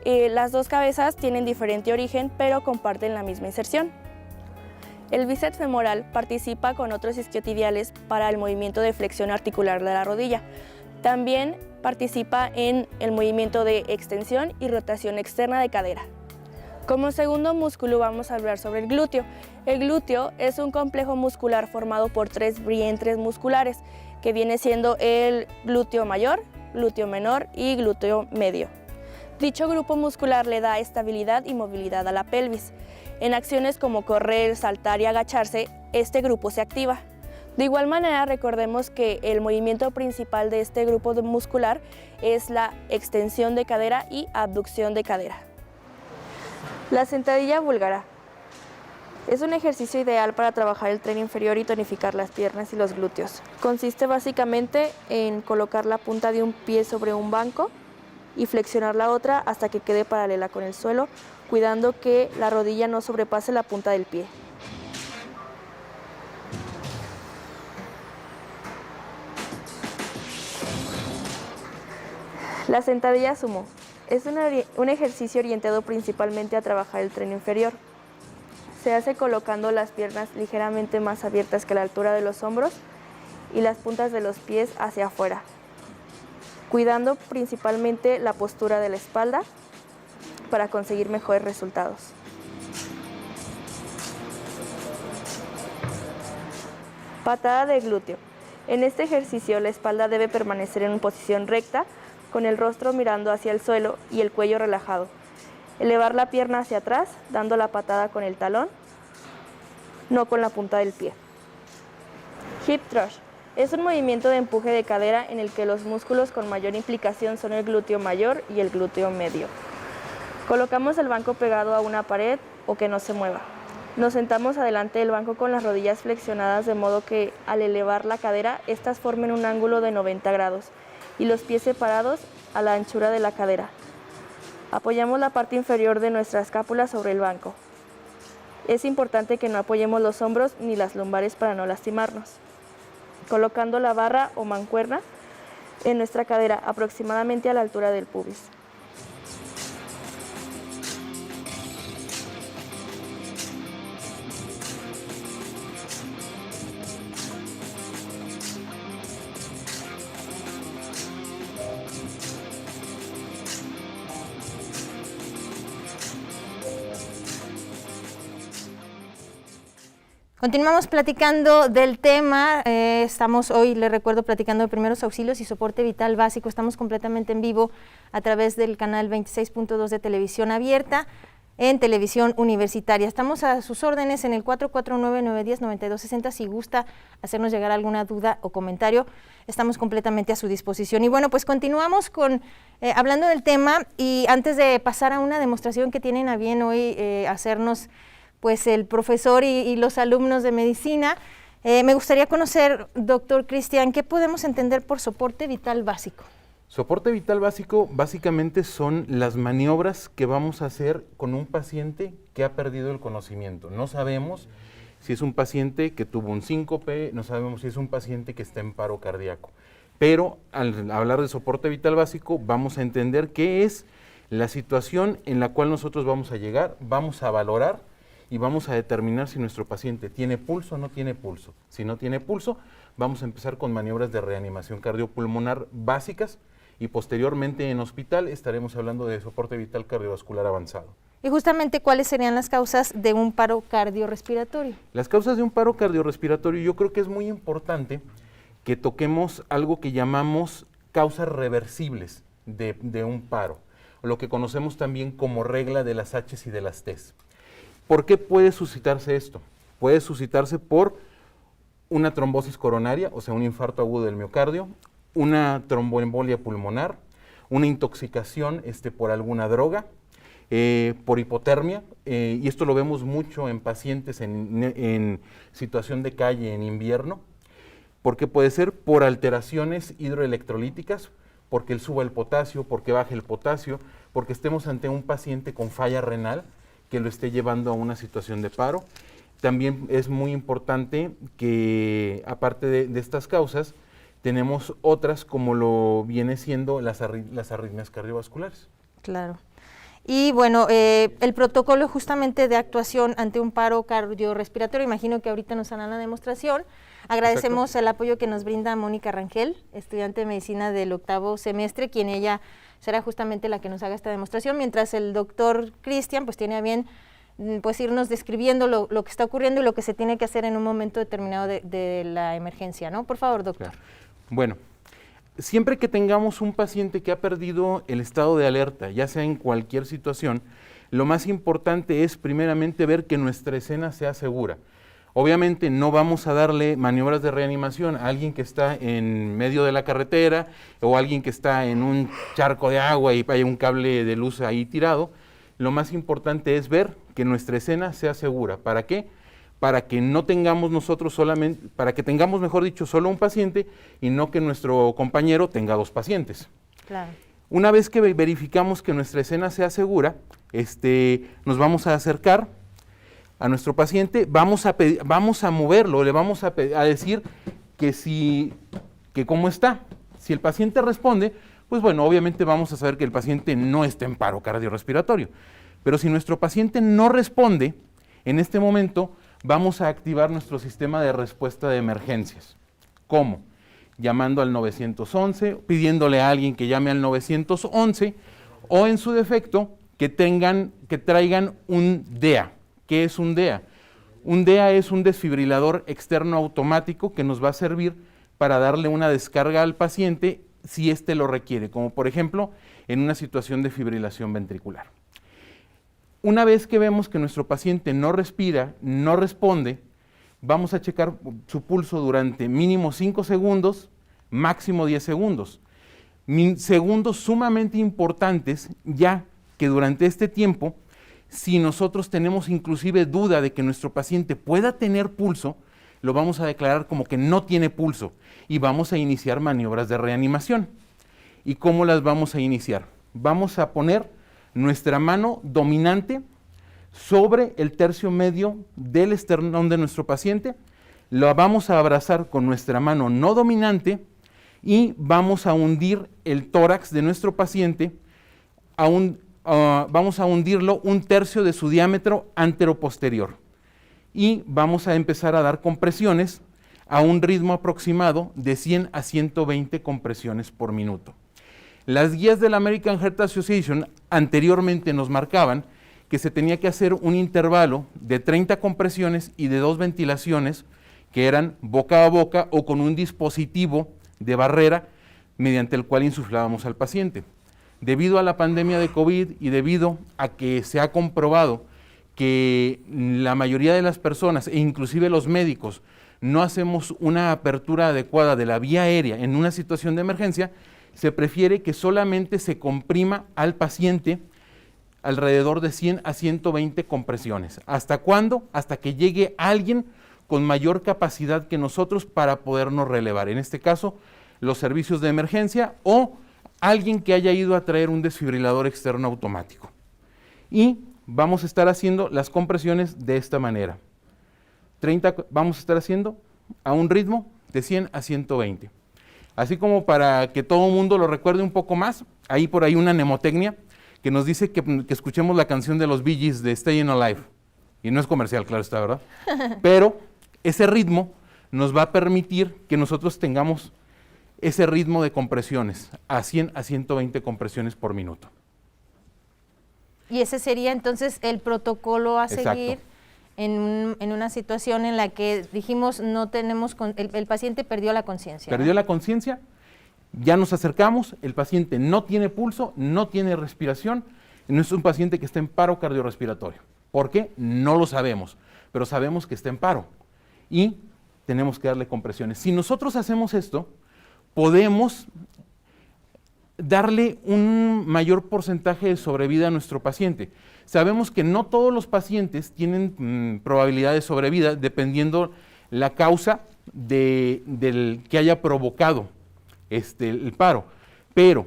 Las dos cabezas tienen diferente origen, pero comparten la misma inserción. El bíceps femoral participa con otros isquiotibiales para el movimiento de flexión articular de la rodilla. También participa en el movimiento de extensión y rotación externa de cadera. Como segundo músculo vamos a hablar sobre el glúteo. El glúteo es un complejo muscular formado por tres vientres musculares, que viene siendo el glúteo mayor, glúteo menor y glúteo medio. Dicho grupo muscular le da estabilidad y movilidad a la pelvis. En acciones como correr, saltar y agacharse, este grupo se activa. De igual manera, recordemos que el movimiento principal de este grupo muscular es la extensión de cadera y abducción de cadera. La sentadilla búlgara es un ejercicio ideal para trabajar el tren inferior y tonificar las piernas y los glúteos. Consiste básicamente en colocar la punta de un pie sobre un banco y flexionar la otra hasta que quede paralela con el suelo, cuidando que la rodilla no sobrepase la punta del pie. La sentadilla sumo es un ejercicio orientado principalmente a trabajar el tren inferior. Se hace colocando las piernas ligeramente más abiertas que la altura de los hombros y las puntas de los pies hacia afuera, cuidando principalmente la postura de la espalda para conseguir mejores resultados. Patada de glúteo. En este ejercicio la espalda debe permanecer en posición recta, con el rostro mirando hacia el suelo y el cuello relajado. Elevar la pierna hacia atrás, dando la patada con el talón, no con la punta del pie. Hip thrust es un movimiento de empuje de cadera en el que los músculos con mayor implicación son el glúteo mayor y el glúteo medio. Colocamos el banco pegado a una pared o que no se mueva. Nos sentamos adelante del banco con las rodillas flexionadas de modo que al elevar la cadera, estas formen un ángulo de 90 grados y los pies separados a la anchura de la cadera. Apoyamos la parte inferior de nuestra escápula sobre el banco. Es importante que no apoyemos los hombros ni las lumbares para no lastimarnos. Colocando la barra o mancuerna en nuestra cadera aproximadamente a la altura del pubis. Continuamos platicando del tema, estamos hoy, les recuerdo, platicando de primeros auxilios y soporte vital básico. Estamos completamente en vivo a través del canal 26.2 de Televisión Abierta en Televisión Universitaria. Estamos a sus órdenes en el 449-910-9260. Si gusta hacernos llegar alguna duda o comentario, estamos completamente a su disposición. Y bueno, pues continuamos con hablando del tema, y antes de pasar a una demostración que tienen a bien hoy hacernos pues el profesor y los alumnos de medicina, me gustaría conocer, doctor Cristian, ¿qué podemos entender por soporte vital básico? Soporte vital básico básicamente son las maniobras que vamos a hacer con un paciente que ha perdido el conocimiento. No sabemos si es un paciente que tuvo un síncope, no sabemos si es un paciente que está en paro cardíaco. Pero al hablar de soporte vital básico vamos a entender qué es la situación en la cual nosotros vamos a llegar, vamos a valorar y vamos a determinar si nuestro paciente tiene pulso o no tiene pulso. Si no tiene pulso, vamos a empezar con maniobras de reanimación cardiopulmonar básicas y posteriormente en hospital estaremos hablando de soporte vital cardiovascular avanzado. Y justamente, ¿cuáles serían las causas de un paro cardiorrespiratorio? Las causas de un paro cardiorrespiratorio, yo creo que es muy importante que toquemos algo que llamamos causas reversibles de un paro, lo que conocemos también como regla de las H's y de las T's. ¿Por qué puede suscitarse esto? Puede suscitarse por una trombosis coronaria, o sea, un infarto agudo del miocardio, una tromboembolia pulmonar, una intoxicación por alguna droga, por hipotermia, y esto lo vemos mucho en pacientes en situación de calle en invierno, porque puede ser por alteraciones hidroelectrolíticas, porque suba el potasio, porque baje el potasio, porque estemos ante un paciente con falla renal que lo esté llevando a una situación de paro. También es muy importante que, aparte de estas causas, tenemos otras como lo viene siendo las arritmias cardiovasculares. Claro. Y bueno, el protocolo justamente de actuación ante un paro cardiorrespiratorio, imagino que ahorita nos harán la demostración. Agradecemos el apoyo que nos brinda Mónica Rangel, estudiante de medicina del 8º semestre, quien ella será justamente la que nos haga esta demostración, mientras el doctor Cristian pues tiene a bien pues irnos describiendo lo que está ocurriendo y lo que se tiene que hacer en un momento determinado de la emergencia, ¿no? Por favor, doctor. Claro. Bueno, siempre que tengamos un paciente que ha perdido el estado de alerta, ya sea en cualquier situación, lo más importante es primeramente ver que nuestra escena sea segura. Obviamente no vamos a darle maniobras de reanimación a alguien que está en medio de la carretera o a alguien que está en un charco de agua y hay un cable de luz ahí tirado. Lo más importante es ver que nuestra escena sea segura. ¿Para qué? Para que no tengamos nosotros solamente, para que tengamos, mejor dicho, solo un paciente y no que nuestro compañero tenga 2 pacientes. Claro. Una vez que verificamos que nuestra escena sea segura, nos vamos a acercar a nuestro paciente, vamos a moverlo, le vamos a decir que cómo está. Si el paciente responde, pues bueno, obviamente vamos a saber que el paciente no está en paro cardiorrespiratorio. Pero si nuestro paciente no responde, en este momento vamos a activar nuestro sistema de respuesta de emergencias. ¿Cómo? Llamando al 911, pidiéndole a alguien que llame al 911 o en su defecto que traigan un DEA. ¿Qué es un DEA? Un DEA es un desfibrilador externo automático que nos va a servir para darle una descarga al paciente si éste lo requiere, como por ejemplo en una situación de fibrilación ventricular. Una vez que vemos que nuestro paciente no respira, no responde, vamos a checar su pulso durante mínimo 5 segundos, máximo 10 segundos. Segundos sumamente importantes, ya que durante este tiempo, si nosotros tenemos inclusive duda de que nuestro paciente pueda tener pulso, lo vamos a declarar como que no tiene pulso y vamos a iniciar maniobras de reanimación. ¿Y cómo las vamos a iniciar? Vamos a poner nuestra mano dominante sobre el tercio medio del esternón de nuestro paciente, lo vamos a abrazar con nuestra mano no dominante y vamos a hundir el tórax de nuestro paciente, vamos a hundirlo 1/3 de su diámetro anteroposterior y vamos a empezar a dar compresiones a un ritmo aproximado de 100 a 120 compresiones por minuto. Las guías de la American Heart Association anteriormente nos marcaban que se tenía que hacer un intervalo de 30 compresiones y de 2 ventilaciones que eran boca a boca o con un dispositivo de barrera mediante el cual insuflábamos al paciente. Debido a la pandemia de COVID y debido a que se ha comprobado que la mayoría de las personas e inclusive los médicos no hacemos una apertura adecuada de la vía aérea en una situación de emergencia, se prefiere que solamente se comprima al paciente alrededor de 100 a 120 compresiones. ¿Hasta cuándo? Hasta que llegue alguien con mayor capacidad que nosotros para podernos relevar. En este caso, los servicios de emergencia o alguien que haya ido a traer un desfibrilador externo automático. Y vamos a estar haciendo las compresiones de esta manera. Vamos a estar haciendo a un ritmo de 100 a 120. Así como para que todo el mundo lo recuerde un poco más, hay por ahí una mnemotecnia que nos dice que escuchemos la canción de los Bee Gees de Stayin' Alive. Y no es comercial, claro está, ¿verdad? Pero ese ritmo nos va a permitir que nosotros tengamos ese ritmo de compresiones, a 100 a 120 compresiones por minuto. Y ese sería entonces el protocolo a Exacto. seguir en una situación en la que dijimos no tenemos, el paciente perdió la conciencia. Perdió la conciencia, ya nos acercamos, el paciente no tiene pulso, no tiene respiración, no es un paciente que está en paro cardiorrespiratorio. ¿Por qué? No lo sabemos, pero sabemos que está en paro y tenemos que darle compresiones. Si nosotros hacemos esto, podemos darle un mayor porcentaje de sobrevida a nuestro paciente. Sabemos que no todos los pacientes tienen probabilidad de sobrevida dependiendo la causa del que haya provocado el paro, pero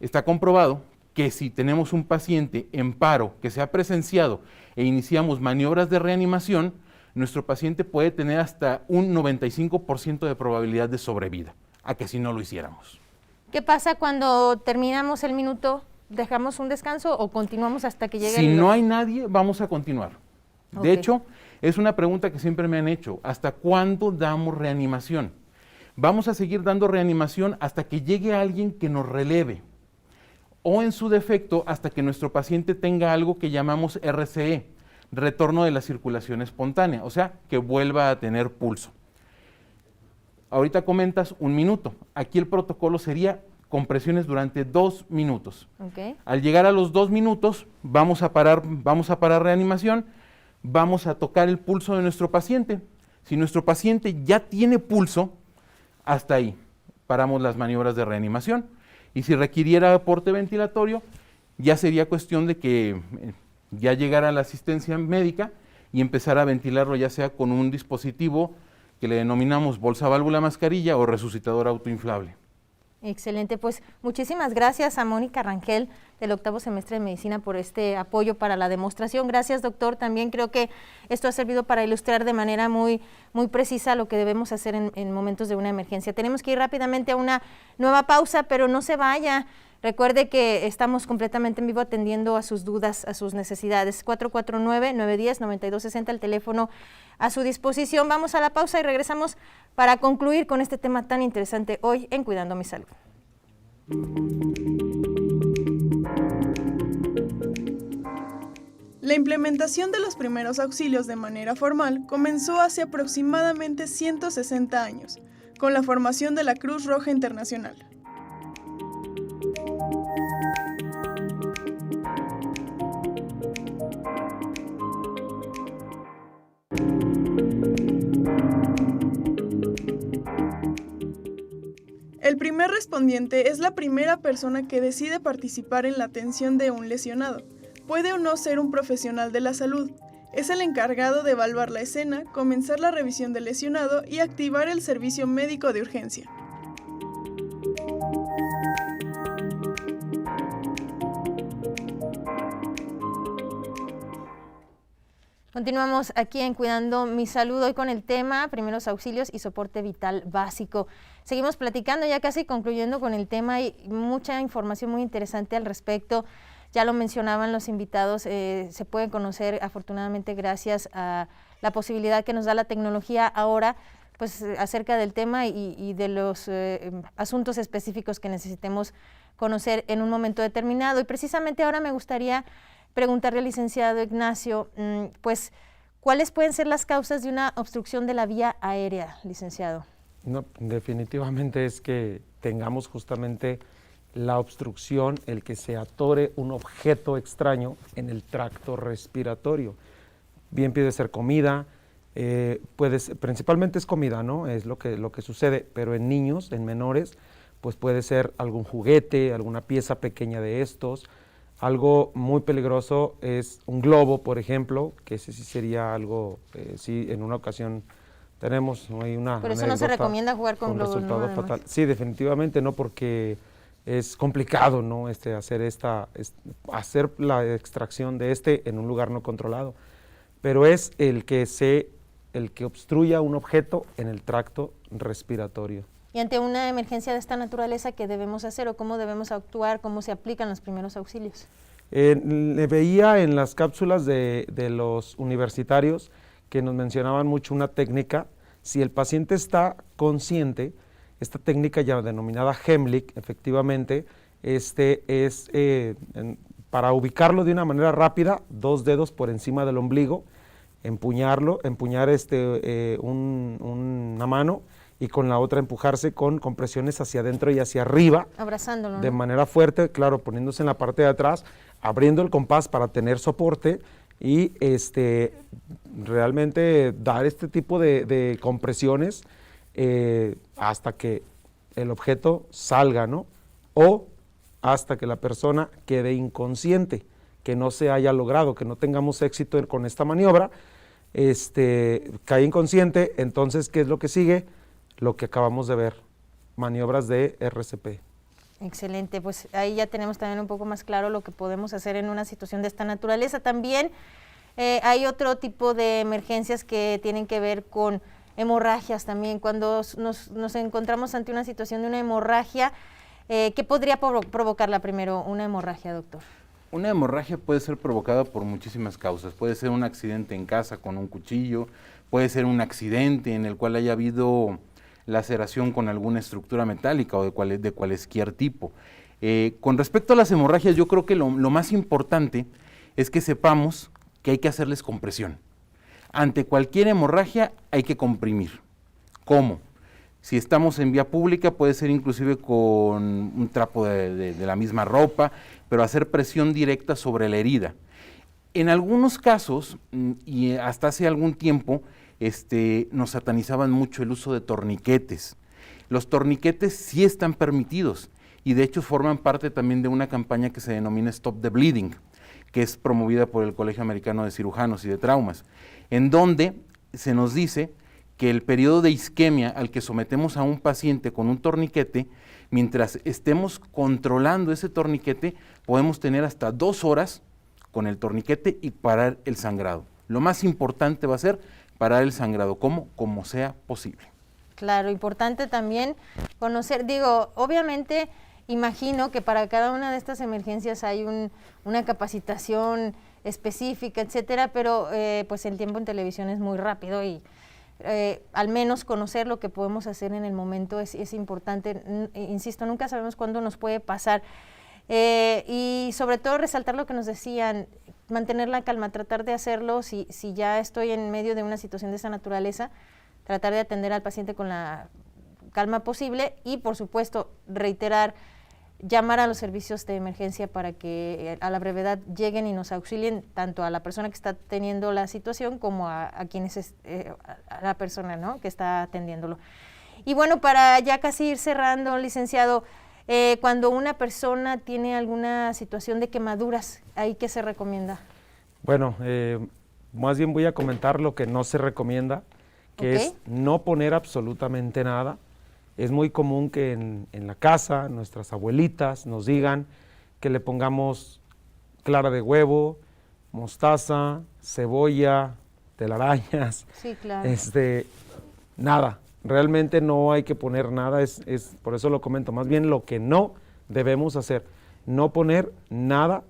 está comprobado que si tenemos un paciente en paro que se ha presenciado e iniciamos maniobras de reanimación, nuestro paciente puede tener hasta un 95% de probabilidad de sobrevida, a que si no lo hiciéramos. ¿Qué pasa cuando terminamos el minuto? ¿Dejamos un descanso o continuamos hasta que llegue Si el... no hay nadie, vamos a continuar. Ok. De hecho, es una pregunta que siempre me han hecho. ¿Hasta cuándo damos reanimación? Vamos a seguir dando reanimación hasta que llegue alguien que nos releve. O en su defecto, hasta que nuestro paciente tenga algo que llamamos RCE, retorno de la circulación espontánea, o sea, que vuelva a tener pulso. Ahorita comentas 1 minuto. Aquí el protocolo sería compresiones durante 2 minutos. Okay. Al llegar a los 2 minutos, vamos a parar reanimación, vamos a tocar el pulso de nuestro paciente. Si nuestro paciente ya tiene pulso, hasta ahí paramos las maniobras de reanimación. Y si requiriera aporte ventilatorio, ya sería cuestión de que ya llegara la asistencia médica y empezar a ventilarlo ya sea con un dispositivo que le denominamos bolsa válvula mascarilla o resucitador autoinflable. Excelente, pues muchísimas gracias a Mónica Rangel del 8º semestre de Medicina por este apoyo para la demostración. Gracias, doctor. También creo que esto ha servido para ilustrar de manera muy precisa lo que debemos hacer en momentos de una emergencia. Tenemos que ir rápidamente a una nueva pausa, pero no se vaya. Recuerde que estamos completamente en vivo atendiendo a sus dudas, a sus necesidades. 449-910-9260, el teléfono a su disposición. Vamos a la pausa y regresamos para concluir con este tema tan interesante hoy en Cuidando mi Salud. La implementación de los primeros auxilios de manera formal comenzó hace aproximadamente 160 años, con la formación de la Cruz Roja Internacional. El primer respondiente es la primera persona que decide participar en la atención de un lesionado. Puede o no ser un profesional de la salud. Es el encargado de evaluar la escena, comenzar la revisión del lesionado y activar el servicio médico de urgencia. Continuamos aquí en Cuidando mi Salud, hoy con el tema primeros auxilios y soporte vital básico. Seguimos platicando, ya casi concluyendo con el tema, y mucha información muy interesante al respecto. Ya lo mencionaban los invitados, se puede conocer afortunadamente gracias a la posibilidad que nos da la tecnología ahora, pues acerca del tema y de los asuntos específicos que necesitemos conocer en un momento determinado. Y precisamente ahora me gustaría preguntarle al licenciado Ignacio, pues, ¿cuáles pueden ser las causas de una obstrucción de la vía aérea, licenciado? No, definitivamente es que tengamos justamente la obstrucción, el que se atore un objeto extraño en el tracto respiratorio. Bien puede ser comida, principalmente es comida, ¿no? Es lo que sucede, pero en niños, en menores, pues puede ser algún juguete, alguna pieza pequeña de estos. Algo muy peligroso es un globo, por ejemplo, que ese sí sería algo, sí, en una ocasión tenemos una Por eso no se recomienda jugar con globos, resultado ¿no? fatal. Sí, definitivamente no, porque es complicado, ¿no? Hacer la extracción de en un lugar no controlado. Pero es el que obstruya un objeto en el tracto respiratorio. Y ante una emergencia de esta naturaleza, ¿qué debemos hacer o cómo debemos actuar, cómo se aplican los primeros auxilios? Le veía en las cápsulas de los universitarios que nos mencionaban mucho una técnica. Si el paciente está consciente, esta técnica ya denominada Heimlich, efectivamente, para ubicarlo de una manera rápida, 2 dedos por encima del ombligo, empuñar una mano y con la otra empujarse con compresiones hacia adentro y hacia arriba. Abrazándolo, ¿no? De manera fuerte, claro, poniéndose en la parte de atrás, abriendo el compás para tener soporte y realmente dar este tipo de compresiones hasta que el objeto salga, ¿no? O hasta que la persona quede inconsciente, que no se haya logrado, que no tengamos éxito con esta maniobra, cae inconsciente. Entonces, ¿qué es lo que sigue? Lo que acabamos de ver, maniobras de RCP. Excelente, pues ahí ya tenemos también un poco más claro lo que podemos hacer en una situación de esta naturaleza. También hay otro tipo de emergencias que tienen que ver con hemorragias también. Cuando nos encontramos ante una situación de una hemorragia, ¿qué podría provocarla primero, una hemorragia, doctor? Una hemorragia puede ser provocada por muchísimas causas. Puede ser un accidente en casa con un cuchillo, puede ser un accidente en el cual haya habido laceración con alguna estructura metálica o de cualquier tipo. Con respecto a las hemorragias, yo creo que lo más importante es que sepamos que hay que hacerles compresión. Ante cualquier hemorragia hay que comprimir. ¿Cómo? Si estamos en vía pública, puede ser inclusive con un trapo de la misma ropa, pero hacer presión directa sobre la herida. En algunos casos, y hasta hace algún tiempo, nos satanizaban mucho el uso de torniquetes. Los torniquetes sí están permitidos y de hecho forman parte también de una campaña que se denomina Stop the Bleeding, que es promovida por el Colegio Americano de Cirujanos y de Traumas, en donde se nos dice que el periodo de isquemia al que sometemos a un paciente con un torniquete, mientras estemos controlando ese torniquete, podemos tener hasta 2 horas con el torniquete y parar el sangrado. Lo más importante va a ser parar el sangrado, como sea posible. Claro, importante también conocer, obviamente imagino que para cada una de estas emergencias hay una capacitación específica, etcétera, pero pues el tiempo en televisión es muy rápido y al menos conocer lo que podemos hacer en el momento es importante. Insisto, nunca sabemos cuándo nos puede pasar. Y sobre todo resaltar lo que nos decían, mantener la calma, tratar de hacerlo, si ya estoy en medio de una situación de esa naturaleza, tratar de atender al paciente con la calma posible y, por supuesto, reiterar, llamar a los servicios de emergencia para que a la brevedad lleguen y nos auxilien tanto a la persona que está teniendo la situación como a quienes a la persona, ¿no?, que está atendiéndolo. Y bueno, para ya casi ir cerrando, licenciado, cuando una persona tiene alguna situación de quemaduras, ¿ahí qué se recomienda? Bueno, más bien voy a comentar lo que no se recomienda, que es no poner absolutamente nada. Es muy común que en la casa nuestras abuelitas nos digan que le pongamos clara de huevo, mostaza, cebolla, telarañas. Sí, claro. Nada, realmente no hay que poner nada, por eso lo comento, más bien lo que no debemos hacer, no poner nada,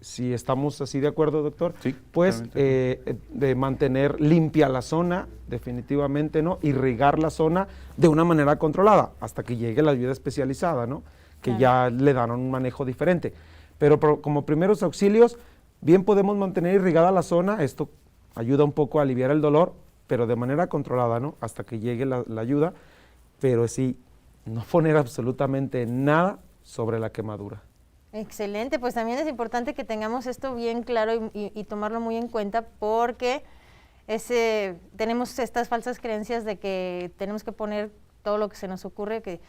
si estamos así de acuerdo, doctor, sí, pues de mantener limpia la zona, definitivamente no, irrigar la zona de una manera controlada, hasta que llegue la ayuda especializada, ¿no?, que ya le dan un manejo diferente. Pero como primeros auxilios, bien podemos mantener irrigada la zona, esto ayuda un poco a aliviar el dolor, pero de manera controlada, ¿no?, hasta que llegue la ayuda, pero sí, no poner absolutamente nada sobre la quemadura. Excelente, pues también es importante que tengamos esto bien claro y tomarlo muy en cuenta porque tenemos estas falsas creencias de que tenemos que poner todo lo que se nos ocurre, que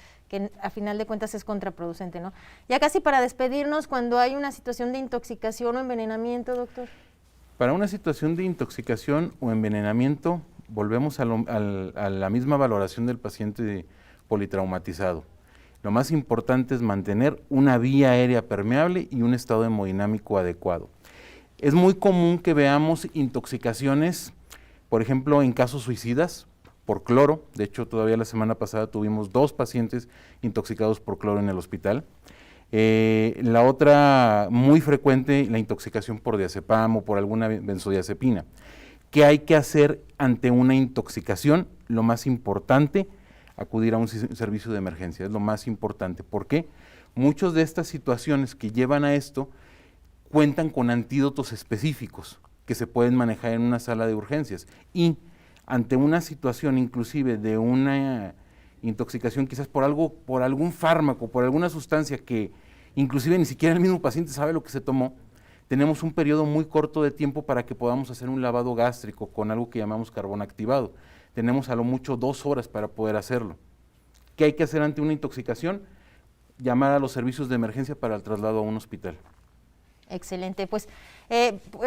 a final de cuentas es contraproducente, ¿no? Ya casi para despedirnos, cuando hay una situación de intoxicación o envenenamiento, doctor. Para una situación de intoxicación o envenenamiento, volvemos a la misma valoración del paciente politraumatizado. Lo más importante es mantener una vía aérea permeable y un estado hemodinámico adecuado. Es muy común que veamos intoxicaciones, por ejemplo, en casos suicidas por cloro. De hecho, todavía la semana pasada tuvimos 2 pacientes intoxicados por cloro en el hospital. La otra muy frecuente, la intoxicación por diazepam o por alguna benzodiazepina. ¿Qué hay que hacer ante una intoxicación? Lo más importante, acudir a un servicio de emergencia, es lo más importante. ¿Por qué? Muchas de estas situaciones que llevan a esto cuentan con antídotos específicos que se pueden manejar en una sala de urgencias, y ante una situación inclusive de una intoxicación quizás por algún fármaco, por alguna sustancia que inclusive ni siquiera el mismo paciente sabe lo que se tomó, tenemos un periodo muy corto de tiempo para que podamos hacer un lavado gástrico con algo que llamamos carbón activado. Tenemos a lo mucho 2 horas para poder hacerlo. ¿Qué hay que hacer ante una intoxicación? Llamar a los servicios de emergencia para el traslado a un hospital. Excelente, pues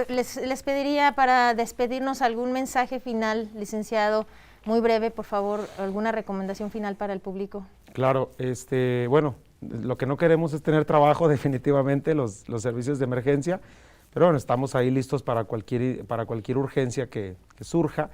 les pediría para despedirnos algún mensaje final, licenciado, muy breve, por favor, alguna recomendación final para el público. Claro, bueno, lo que no queremos es tener trabajo definitivamente los servicios de emergencia, pero bueno, estamos ahí listos para cualquier urgencia que surja.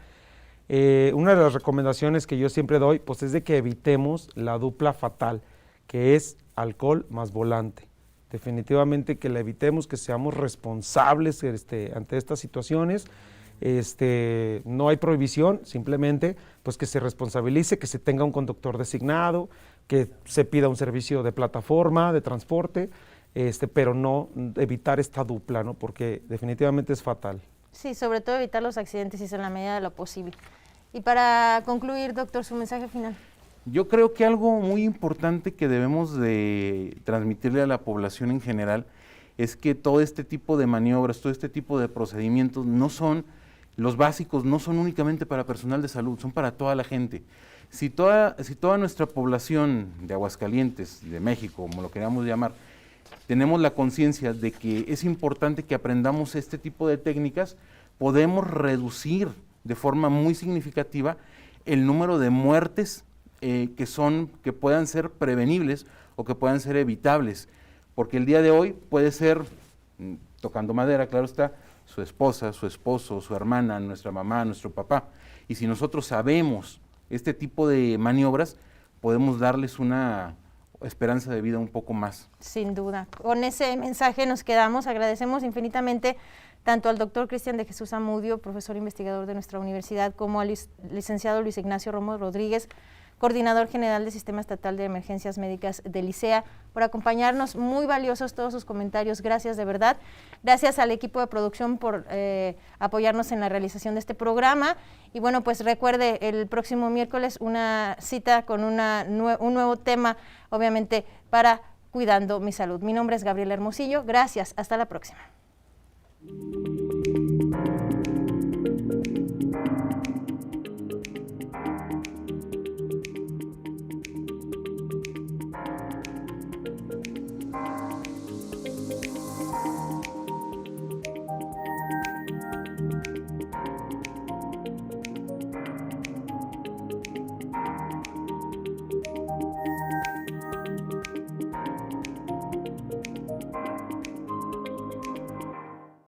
Una de las recomendaciones que yo siempre doy pues es de que evitemos la dupla fatal, que es alcohol más volante. Definitivamente que la evitemos, que seamos responsables ante estas situaciones. No hay prohibición, simplemente pues que se responsabilice, que se tenga un conductor designado, que se pida un servicio de plataforma, de transporte, pero no evitar esta dupla, ¿no? Porque definitivamente es fatal. Sí, sobre todo evitar los accidentes y en la medida de lo posible. Y para concluir, doctor, su mensaje final. Yo creo que algo muy importante que debemos de transmitirle a la población en general es que todo este tipo de maniobras, todo este tipo de procedimientos no son los básicos, no son únicamente para personal de salud, son para toda la gente. Si toda nuestra población de Aguascalientes, de México, como lo queramos llamar, tenemos la conciencia de que es importante que aprendamos este tipo de técnicas, podemos reducir de forma muy significativa el número de muertes que puedan ser prevenibles o que puedan ser evitables, porque el día de hoy puede ser, tocando madera, claro está, su esposa, su esposo, su hermana, nuestra mamá, nuestro papá, y si nosotros sabemos este tipo de maniobras, podemos darles una esperanza de vida un poco más. Sin duda. Con ese mensaje nos quedamos. Agradecemos infinitamente tanto al doctor Cristian de Jesús Amudio, profesor investigador de nuestra universidad, como al licenciado Luis Ignacio Romo Rodríguez, coordinador general del Sistema Estatal de Emergencias Médicas del ICEA, por acompañarnos. Muy valiosos todos sus comentarios, gracias de verdad. Gracias al equipo de producción por apoyarnos en la realización de este programa. Y bueno, pues recuerde, el próximo miércoles una cita con un nuevo tema, obviamente, para Cuidando mi Salud. Mi nombre es Gabriela Hermosillo, gracias, hasta la próxima.